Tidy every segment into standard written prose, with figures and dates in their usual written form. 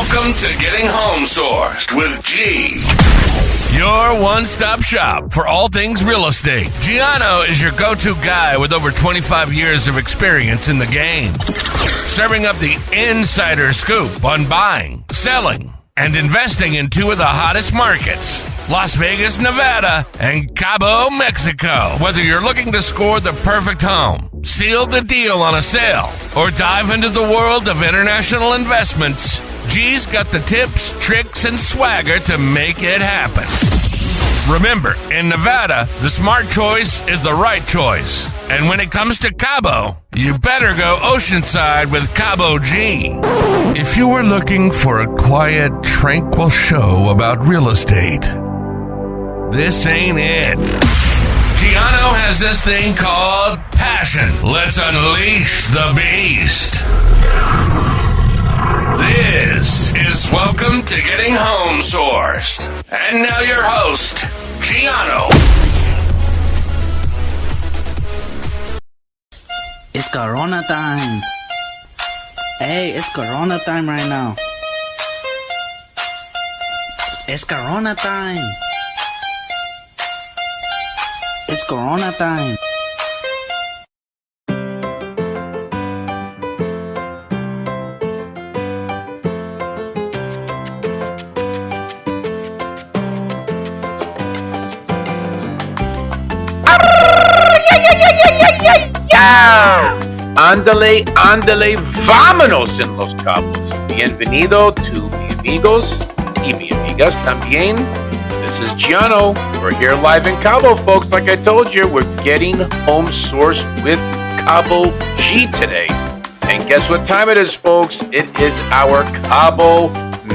Welcome to Getting Home Sourced with G. Your one-stop shop for all things real estate. Gianno is your go-to guy with over 25 years of experience in the game, serving up the insider scoop on buying, selling, and investing in two of the hottest markets, Las Vegas, Nevada, and Cabo, Mexico. Whether you're looking to score the perfect home, seal the deal on a sale, or dive into the world of international investments, G's got the tips, tricks, and swagger to make it happen. Remember, in Nevada, the smart choice is the right choice. And when it comes to Cabo, you better go oceanside with Cabo G. If you were looking for a quiet, tranquil show about real estate, this ain't it. Gianno has this thing called passion. Let's unleash the beast. This is Welcome to Getting Home Sourced. And now your host, Gianno. It's Corona time. Hey, it's Corona time right now. It's Corona time. It's Corona time. Ándale, ándale, vámonos en Los Cabos. Bienvenido to mi amigos y mi amigas también. This is Gianno. We're here live in Cabo, folks. Like I told you, we're getting home sourced with Cabo G today. And guess what time it is, folks? It is our Cabo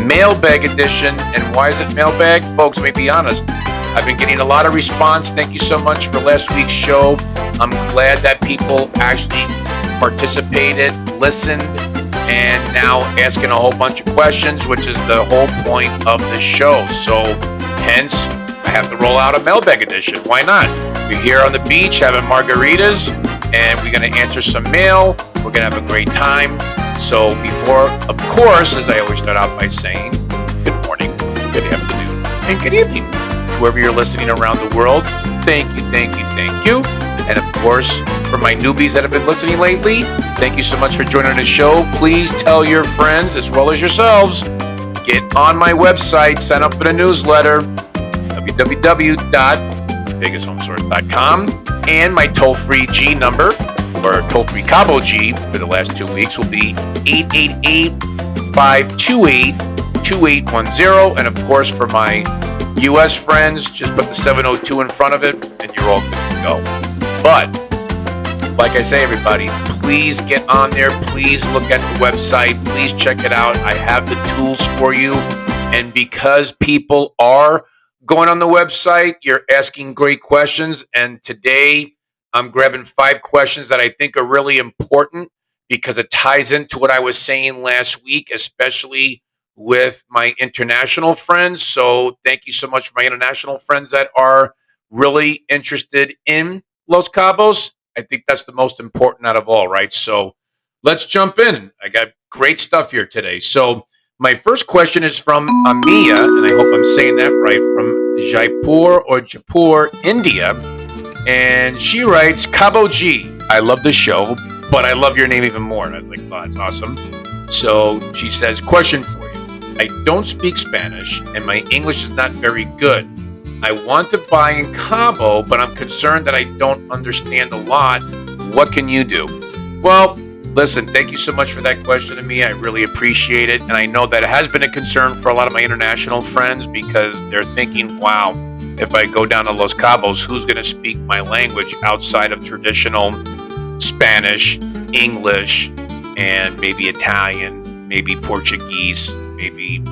Mailbag edition. And why is it Mailbag? Folks, let me be honest. I've been getting a lot of response. Thank you so much for last week's show. I'm glad that people actually participated, listened, and now asking a whole bunch of questions, which is the whole point of the show. So, hence, I have to roll out a Mailbag edition. Why not? We're here on the beach having margaritas, and we're going to answer some mail. We're going to have a great time. So, before, of course, as I always start out by saying, good morning, good afternoon, and good evening to whoever you're listening around the world. Thank you, thank you, thank you. And of course, for my newbies that have been listening lately, thank you so much for joining the show. Please tell your friends as well as yourselves. Get on my website, sign up for the newsletter, www.vegashomesource.com. And my toll-free G number, or toll-free Cabo G for the last 2 weeks, will be 888-528-2810. And of course, for my U.S. friends, just put the 702 in front of it, and you're all good to go. But, like I say, everybody, please get on there. Please look at the website. Please check it out. I have the tools for you. And because people are going on the website, you're asking great questions. And today, I'm grabbing 5 questions that I think are really important because it ties into what I was saying last week, especially with my international friends. So thank you so much for my international friends that are really interested in Los Cabos. I think that's the most important out of all, right? So let's jump in. I got great stuff here today. So my first question is from Amia, and I hope I'm saying that right, from Jaipur, India. And she writes, Cabo G, I love the show, but I love your name even more. And I was like, oh, that's awesome. So she says, question for you. I don't speak Spanish, and my English is not very good. I want to buy in Cabo, but I'm concerned that I don't understand a lot. What can you do? Well, listen, thank you so much for that question to me. I really appreciate it. And I know that it has been a concern for a lot of my international friends because they're thinking, wow, if I go down to Los Cabos, who's going to speak my language outside of traditional Spanish, English, and maybe Italian, maybe Portuguese, maybe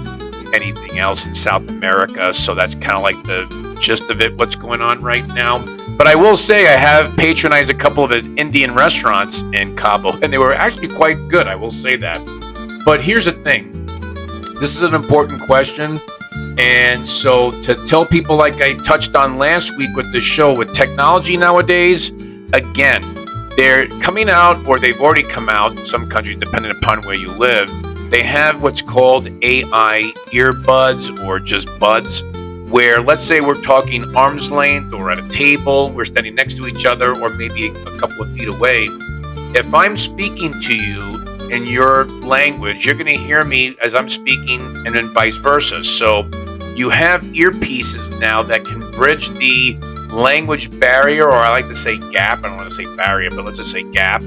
anything else in South America. So that's kind of like the gist of it, what's going on right now. But I will say I have patronized a couple of Indian restaurants in Cabo, and they were actually quite good. I will say that. But here's the thing. This is an important question. And so to tell people, like I touched on last week with the show, with technology nowadays, again, they're coming out, or they've already come out in some countries, depending upon where you live, they have what's called AI earbuds or just buds, where let's say we're talking arm's length or at a table, we're standing next to each other or maybe a couple of feet away. If I'm speaking to you in your language, you're going to hear me as I'm speaking and then vice versa. So you have earpieces now that can bridge the language barrier, or I like to say gap. I don't want to say barrier, but let's just say gap.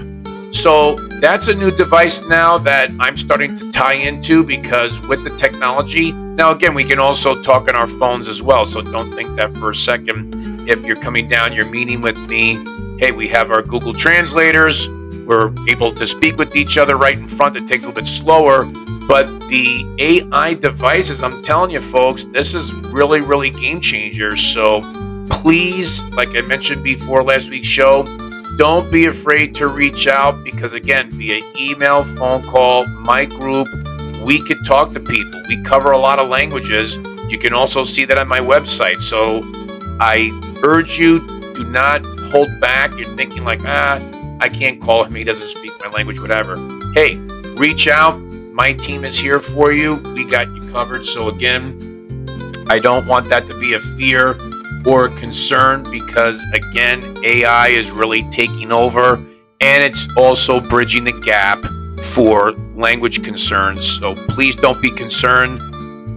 So that's a new device now that I'm starting to tie into, because with the technology, now again, we can also talk on our phones as well. So don't think that for a second. If you're coming down, you're meeting with me, hey, we have our Google translators. We're able to speak with each other right in front. It takes a little bit slower, but the AI devices, I'm telling you folks, this is really, really game changer. So please, like I mentioned before last week's show, don't be afraid to reach out, because again, via email, phone call, my group, we could talk to people. We cover a lot of languages. You can also see that on my website. So I urge you, do not hold back. You're thinking like, I can't call him, he doesn't speak my language, whatever. Hey, reach out. My team is here for you. We got you covered. So again, I don't want that to be a fear or a concern, because again, AI is really taking over, and it's also bridging the gap for language concerns. So please don't be concerned.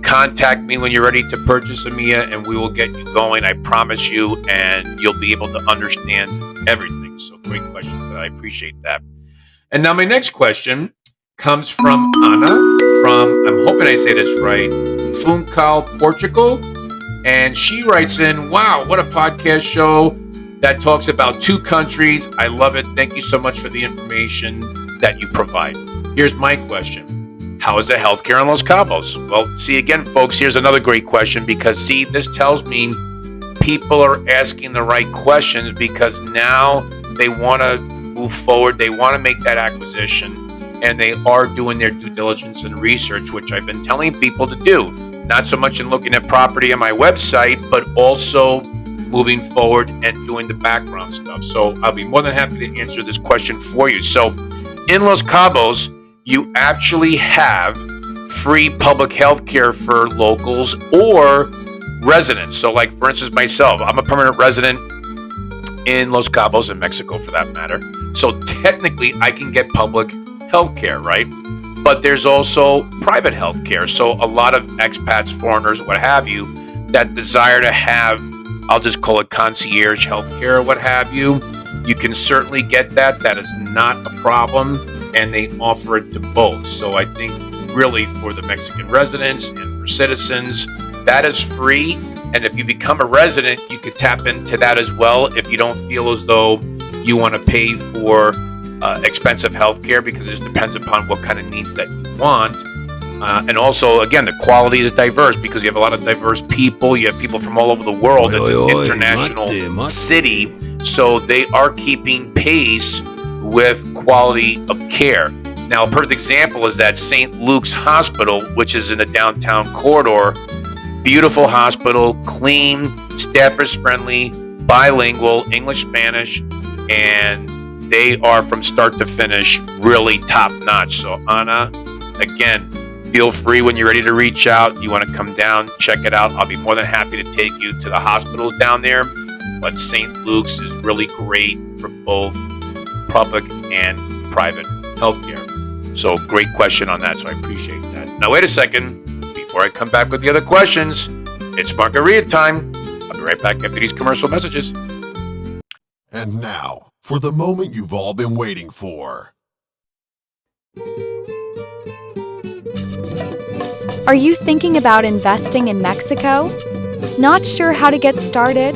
Contact me when you're ready to purchase a Mia, and we will get you going. I promise you, and you'll be able to understand everything. So great question. I appreciate that. And now my next question comes from Ana from, I'm hoping I say this right, Funchal, Portugal. And she writes in, wow, what a podcast show that talks about two countries. I love it. Thank you so much for the information that you provide. Here's my question. How is the healthcare in Los Cabos? Well, see, again, folks, here's another great question, because, see, this tells me people are asking the right questions, because now they want to move forward. They want to make that acquisition, and they are doing their due diligence and research, which I've been telling people to do. Not so much in looking at property on my website, but also moving forward and doing the background stuff. So I'll be more than happy to answer this question for you. So in Los Cabos, you actually have free public health care for locals or residents. So like, for instance, myself, I'm a permanent resident in Los Cabos, in Mexico for that matter. So technically I can get public health care, right? But there's also private health care. So a lot of expats, foreigners, what have you, that desire to have, I'll just call it concierge health care or what have you, you can certainly get that. That is not a problem. And they offer it to both. So I think really for the Mexican residents and for citizens, that is free. And if you become a resident, you could tap into that as well if you don't feel as though you want to pay for expensive healthcare, because it just depends upon what kind of needs that you want. And also, again, the quality is diverse, because you have a lot of diverse people. You have people from all over the world. It's an international city. So they are keeping pace with quality of care. Now, a perfect example is that St. Luke's Hospital, which is in the downtown corridor. Beautiful hospital, clean, staff is friendly, bilingual, English, Spanish, and they are from start to finish really top notch. So Anna, again, feel free when you're ready to reach out. You want to come down, check it out. I'll be more than happy to take you to the hospitals down there. But St. Luke's is really great for both public and private healthcare. So great question on that. So I appreciate that. Now, wait a second. Before I come back with the other questions, it's margarita time. I'll be right back after these commercial messages. And now, for the moment you've all been waiting for. Are you thinking about investing in Mexico? Not sure how to get started?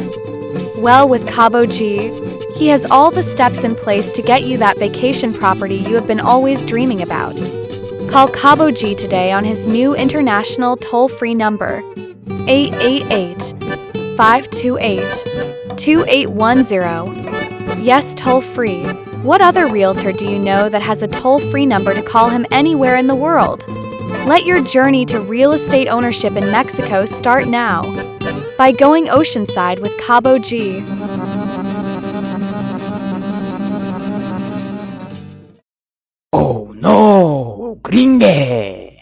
Well, with Cabo G, he has all the steps in place to get you that vacation property you have been always dreaming about. Call Cabo G today on his new international toll-free number, 888-528-2810. Yes, toll-free. What other realtor do you know that has a toll-free number to call him anywhere in the world? Let your journey to real estate ownership in Mexico start now by going oceanside with Cabo G. Oh no! Gringue.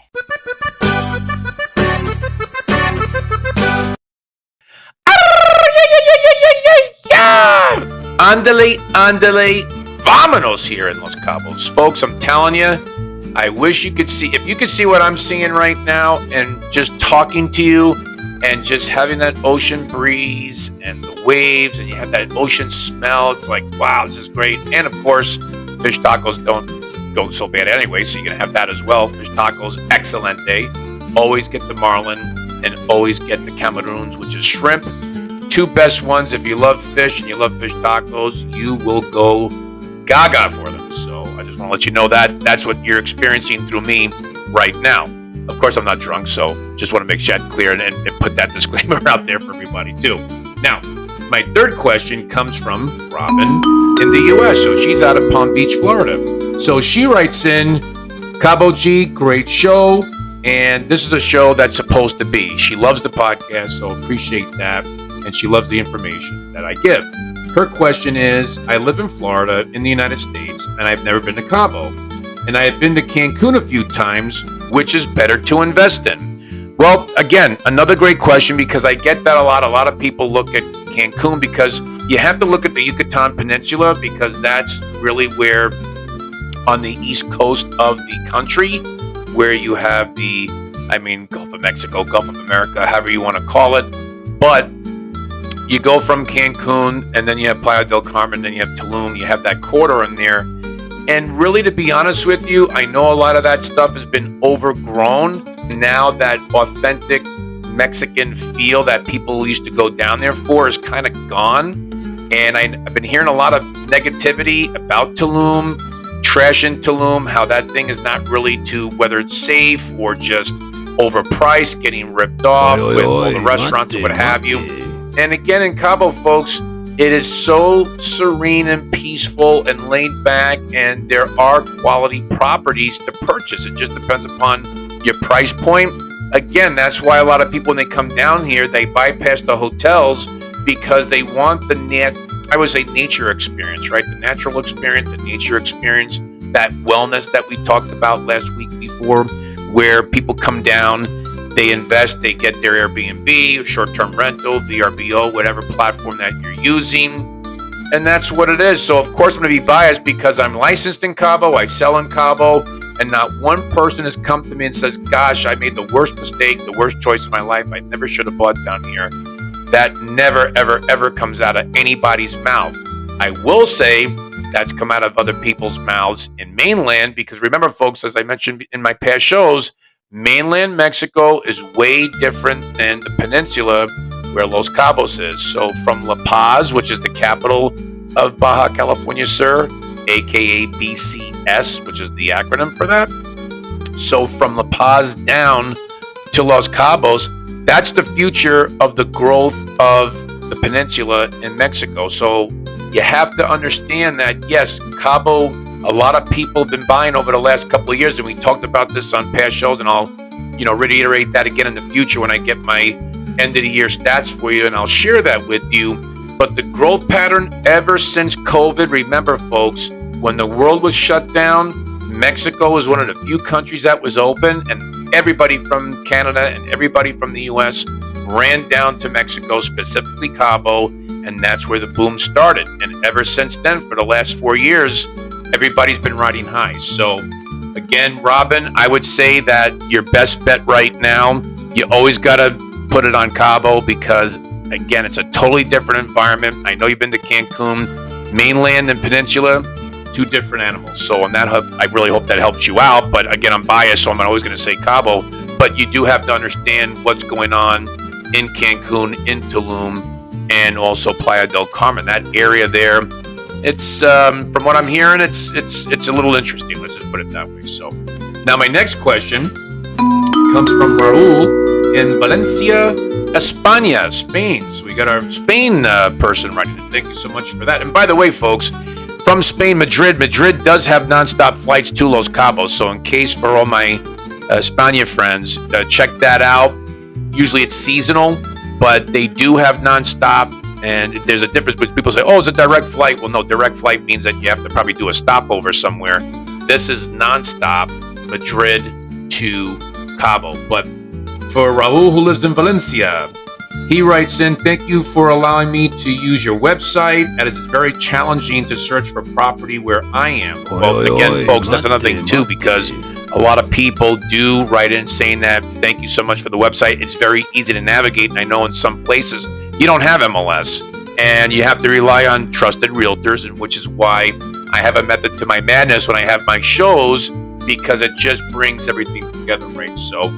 Andale, vámonos here in Los Cabos. Folks, I'm telling you, I wish you could see, if you could see what I'm seeing right now and just talking to you and just having that ocean breeze and the waves and you have that ocean smell. It's like, wow, this is great. And of course, fish tacos don't go so bad anyway, so you're going to have that as well. Fish tacos, excelente. Always get the marlin and always get the camarones, which is shrimp. Two best ones. If you love fish and you love fish tacos, you will go gaga for them. So I just want to let you know that that's what you're experiencing through me right now. Of course, I'm not drunk, so just want to make that clear and put that disclaimer out there for everybody too. Now, my third question comes from Robin in the U.S. So she's out of Palm Beach, Florida. So she writes in, Cabo G, great show. And this is a show that's supposed to be. She loves the podcast, so appreciate that. And she loves the information that I give. Her question is, I live in Florida in the United States, and I've never been to Cabo. And I have been to Cancun a few times, which is better to invest in? Well, again, another great question because I get that a lot. A lot of people look at Cancun because you have to look at the Yucatan Peninsula because that's really where on the east coast of the country where you have the, Gulf of Mexico, Gulf of America, however you want to call it. But you go from Cancun and then you have Playa del Carmen, then you have Tulum, you have that corridor in there. And really, to be honest with you, I know a lot of that stuff has been overgrown. Now that authentic Mexican feel that people used to go down there for is kind of gone. And I've been hearing a lot of negativity about Tulum, trash in Tulum, how that thing is not really to whether it's safe or just overpriced, getting ripped off with all the restaurants and what have you. And again, in Cabo, folks, it is so serene and peaceful and laid back, and there are quality properties to purchase. It just depends upon your price point. Again, that's why a lot of people, when they come down here, they bypass the hotels because they want the nature experience, right? The natural experience, the nature experience, that wellness that we talked about last week before, where people come down, they invest, they get their Airbnb, short-term rental, VRBO, whatever platform that you're using. And that's what it is. So, of course, I'm going to be biased because I'm licensed in Cabo, I sell in Cabo, and not one person has come to me and says, gosh, I made the worst mistake, the worst choice of my life. I never should have bought down here. That never, ever, ever comes out of anybody's mouth. I will say that's come out of other people's mouths in mainland because remember, folks, as I mentioned in my past shows, mainland Mexico is way different than the peninsula where Los Cabos is. So from La Paz, which is the capital of Baja California Sur, aka BCS, which is the acronym for that. So from La Paz down to Los Cabos, that's the future of the growth of the peninsula in Mexico. So you have to understand that, yes, Cabo, a lot of people have been buying over the last couple of years, and we talked about this on past shows, and I'll, reiterate that again in the future when I get my end of the year stats for you, and I'll share that with you. But the growth pattern ever since COVID, remember, folks, when the world was shut down, Mexico was one of the few countries that was open, and everybody from Canada and everybody from the U.S. ran down to Mexico, specifically Cabo, and that's where the boom started. And ever since then, for the last 4 years, everybody's been riding high. So again, Robin, I would say that your best bet right now, you always got to put it on Cabo because, again, it's a totally different environment. I know you've been to Cancun, mainland and peninsula, two different animals. So on that, I really hope that helps you out. But again, I'm biased, so I'm not always going to say Cabo. But you do have to understand what's going on in Cancun, in Tulum, and also Playa del Carmen. That area there, it's from what I'm hearing, it's a little interesting. Let's just put it that way. So now my next question comes from Raul in Valencia, España, Spain. So we got our Spain person writing. Thank you so much for that. And by the way, folks, from Spain, Madrid does have nonstop flights to Los Cabos. So in case for all my España friends, check that out. Usually it's seasonal, but they do have nonstop. And there's a difference between people say, oh, it's a direct flight. Well, no, direct flight means that you have to probably do a stopover somewhere. This is nonstop. Madrid to Cabo. But for Raul, who lives in Valencia, he writes in, thank you for allowing me to use your website, as it's very challenging to search for property where I am. Well, again, folks, that's another thing too, because a lot of people do write in saying that, thank you so much for the website. It's very easy to navigate. And I know in some places you don't have MLS and you have to rely on trusted realtors, and which is why I have a method to my madness when I have my shows, because it just brings everything together, right? So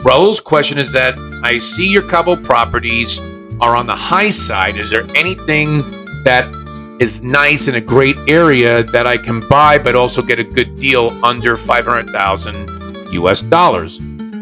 Raul's question is that I see your Cabo properties are on the high side. Is there anything that is nice in a great area that I can buy but also get a good deal under $500,000 US?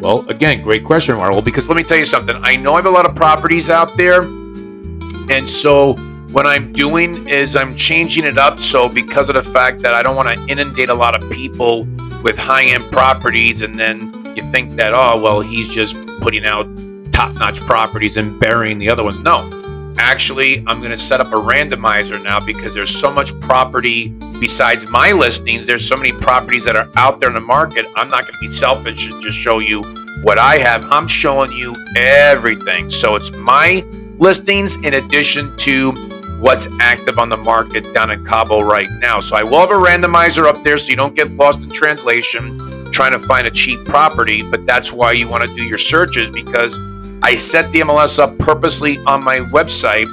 Well, again, great question, Raul, because let me tell you something. I know I have a lot of properties out there, and so what I'm doing is I'm changing it up. So because of the fact that I don't want to inundate a lot of people with high-end properties, and then you think that, oh, well, he's just putting out top-notch properties and burying the other ones. No, actually, I'm going to set up a randomizer now, because there's so much property besides my listings. There's so many properties that are out there in the market. I'm not going to be selfish and just show you what I have. I'm showing you everything. So it's my listings in addition to what's active on the market down in Cabo right now. So I will have a randomizer up there so you don't get lost in translation trying to find a cheap property, but that's why you want to do your searches, because I set the MLS up purposely on my website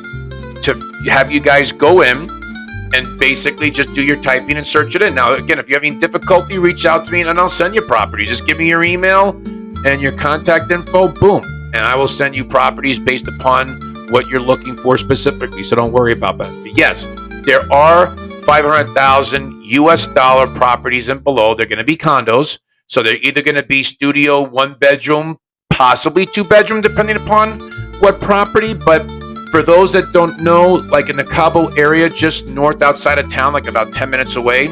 to have you guys go in and basically just do your typing and search it in. Now, again, if you're having difficulty, reach out to me and I'll send you properties. Just give me your email and your contact info, boom, and I will send you properties based upon what you're looking for specifically, so don't worry about that. But yes, there are $500,000 US properties and below. They're going to be condos. So they're either going to be studio, 1-bedroom, possibly 2-bedroom, depending upon what property. But for those that don't know, like in the Cabo area, just north outside of town, like about 10 minutes away,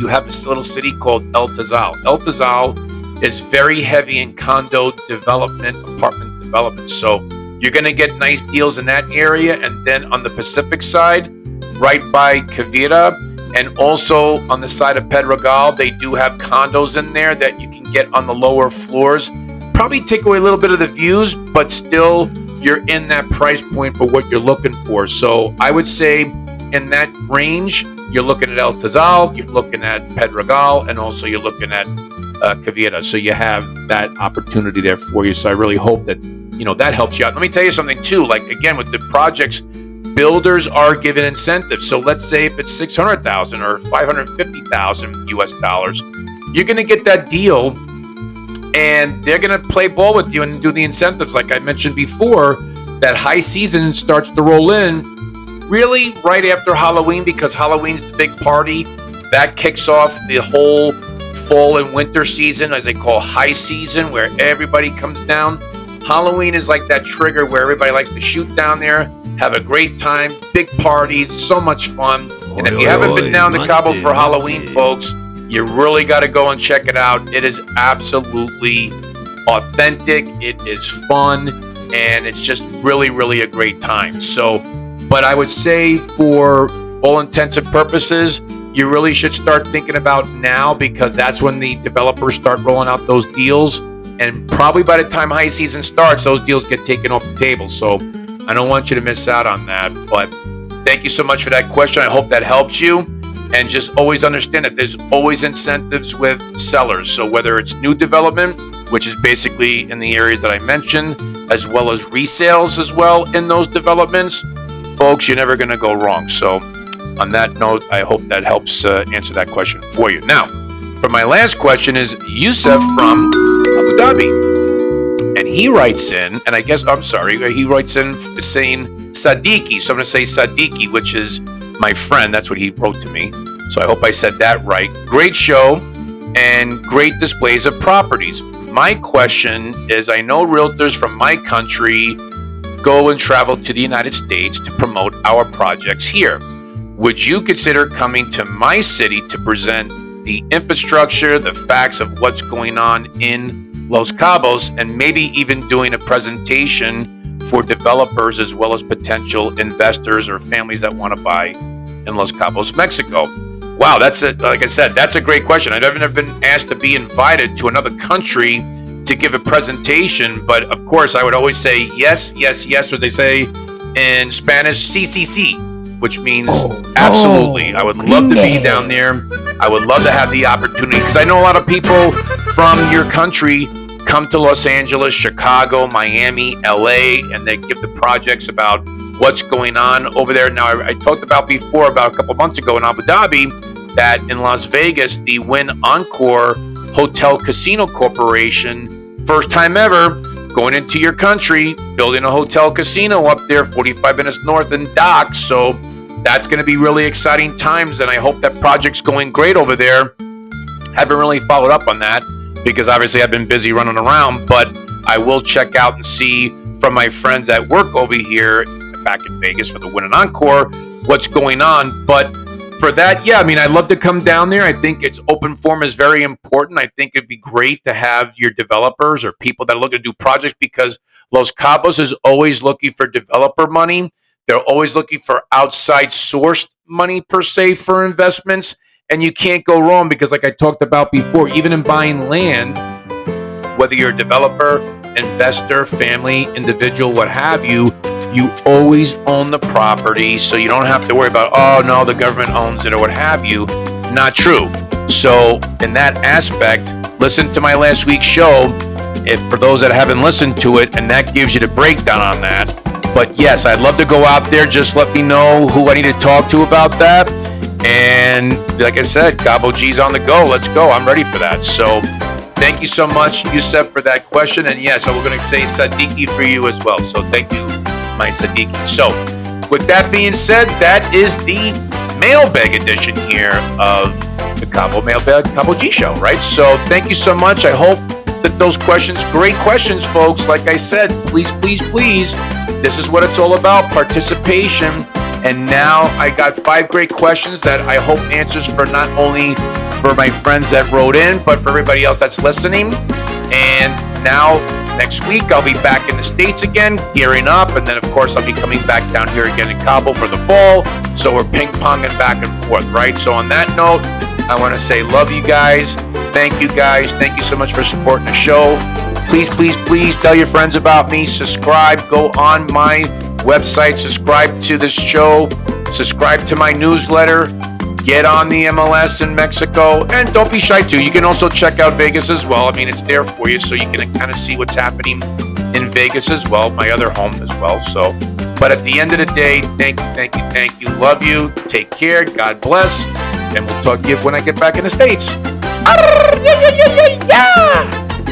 you have this little city called El Tazal. El Tazal is very heavy in condo development, apartment development. So you're going to get nice deals in that area. And then on the Pacific side, right by Cavira, and also on the side of Pedregal, they do have condos in there that you can get on the lower floors. Probably take away a little bit of the views, but still you're in that price point for what you're looking for. So I would say in that range, you're looking at El Tazal, you're looking at Pedregal, and also you're looking at Cavira. So you have that opportunity there for you. So I really hope that, that helps you out. Let me tell you something too, like again, with the projects, builders are given incentives. So let's say if it's $600,000 or $550,000 US, you're going to get that deal, and they're going to play ball with you and do the incentives. Like I mentioned before, that high season starts to roll in really right after Halloween, because Halloween's the big party that kicks off the whole fall and winter season, as they call high season, where everybody comes down. Halloween is like that trigger where everybody likes to shoot down there, have a great time, big parties, so much fun. And if you haven't been down to Cabo for Halloween, folks, you really got to go and check it out. It is absolutely authentic. It is fun, and it's just really, really a great time. So, but I would say for all intents and purposes, you really should start thinking about now, because that's when the developers start rolling out those deals. And probably by the time high season starts, those deals get taken off the table. So I don't want you to miss out on that. But thank you so much for that question. I hope that helps you. And just always understand that there's always incentives with sellers. So whether it's new development, which is basically in the areas that I mentioned, as well as resales as well in those developments, folks, you're never going to go wrong. So on that note, I hope that helps answer that question for you. Now, for my last question is Yusuf from Abu Dhabi. And he writes in, and he writes in saying Sadiki. So I'm going to say Sadiki, which is my friend. That's what he wrote to me. So I hope I said that right. Great show and great displays of properties. My question is, I know realtors from my country go and travel to the United States to promote our projects here. Would you consider coming to my city to present the infrastructure, the facts of what's going on in Los Cabos, and maybe even doing a presentation for developers as well as potential investors or families that want to buy in Los Cabos, Mexico? Wow, like I said, that's a great question. I've never been asked to be invited to another country to give a presentation, but of course I would always say yes, yes, yes, or they say in Spanish, sí, sí, sí, which means absolutely. I would love to be down there. I would love to have the opportunity, because I know a lot of people from your country come to Los Angeles, Chicago, Miami, LA, and they give the projects about what's going on over there. Now, I talked about before, about a couple months ago in Abu Dhabi, that in Las Vegas, the Wynn Encore Hotel Casino Corporation, first time ever, going into your country, building a hotel casino up there 45 minutes north in Docks. So that's going to be really exciting times, and I hope that project's going great over there. Haven't really followed up on that because obviously I've been busy running around, but I will check out and see from my friends that work over here back in Vegas for the Wynn and Encore what's going on. But for that, yeah, I mean, I'd love to come down there. I think it's open forum is very important. I think it'd be great to have your developers or people that are looking to do projects, because Los Cabos is always looking for developer money. They're always looking for outside sourced money per se for investments. And you can't go wrong, because like I talked about before, even in buying land, whether you're a developer, investor, family, individual, what have you, you always own the property, so you don't have to worry about, oh no, the government owns it or what have you. Not true. So in that aspect, listen to my last week's show, if for those that haven't listened to it, and that gives you the breakdown on that. But yes, I'd love to go out there. Just let me know who I need to talk to about that. And like I said, Cabo G's on the go. Let's go. I'm ready for that. So thank you so much, Yusef, for that question. And yes, we're going to say Sadiki for you as well. So thank you, my Sadiki. So with that being said, that is the Mailbag edition here of the Cabo Mailbag Cabo G Show, right? So thank you so much. I hope that those questions, great questions, folks. Like I said, please, please, please. This is what it's all about, participation. And now I got 5 great questions that I hope answers for not only for my friends that wrote in, but for everybody else that's listening. And now next week I'll be back in the States again, gearing up. And then of course I'll be coming back down here again in Cabo for the fall. So we're ping-ponging back and forth, right? So on that note, I want to say love you guys. Thank you guys. Thank you so much for supporting the show. Please, please, please tell your friends about me. Subscribe. Go on my website. Subscribe to this show. Subscribe to my newsletter. Get on the MLS in Mexico. And don't be shy too. You can also check out Vegas as well. I mean, it's there for you, so you can kind of see what's happening in Vegas as well, my other home as well. So, but at the end of the day, thank you, thank you, thank you. Love you. Take care. God bless. And we'll talk to you when I get back in the States.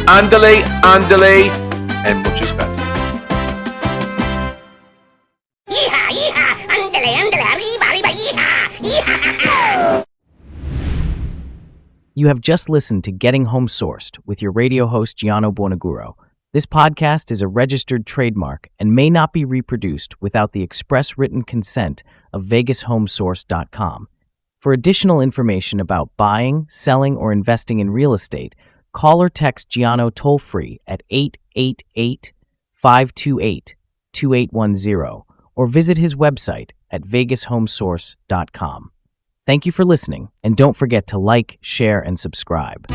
Ándale, ándale, and muchas gracias. You have just listened to Getting Home Sourced with your radio host, Gianno Buonaguro. This podcast is a registered trademark and may not be reproduced without the express written consent of VegasHomeSource.com. For additional information about buying, selling, or investing in real estate, call or text Gianno toll-free at 888-528-2810 or visit his website at VegasHomeSource.com. Thank you for listening, and don't forget to like, share, and subscribe.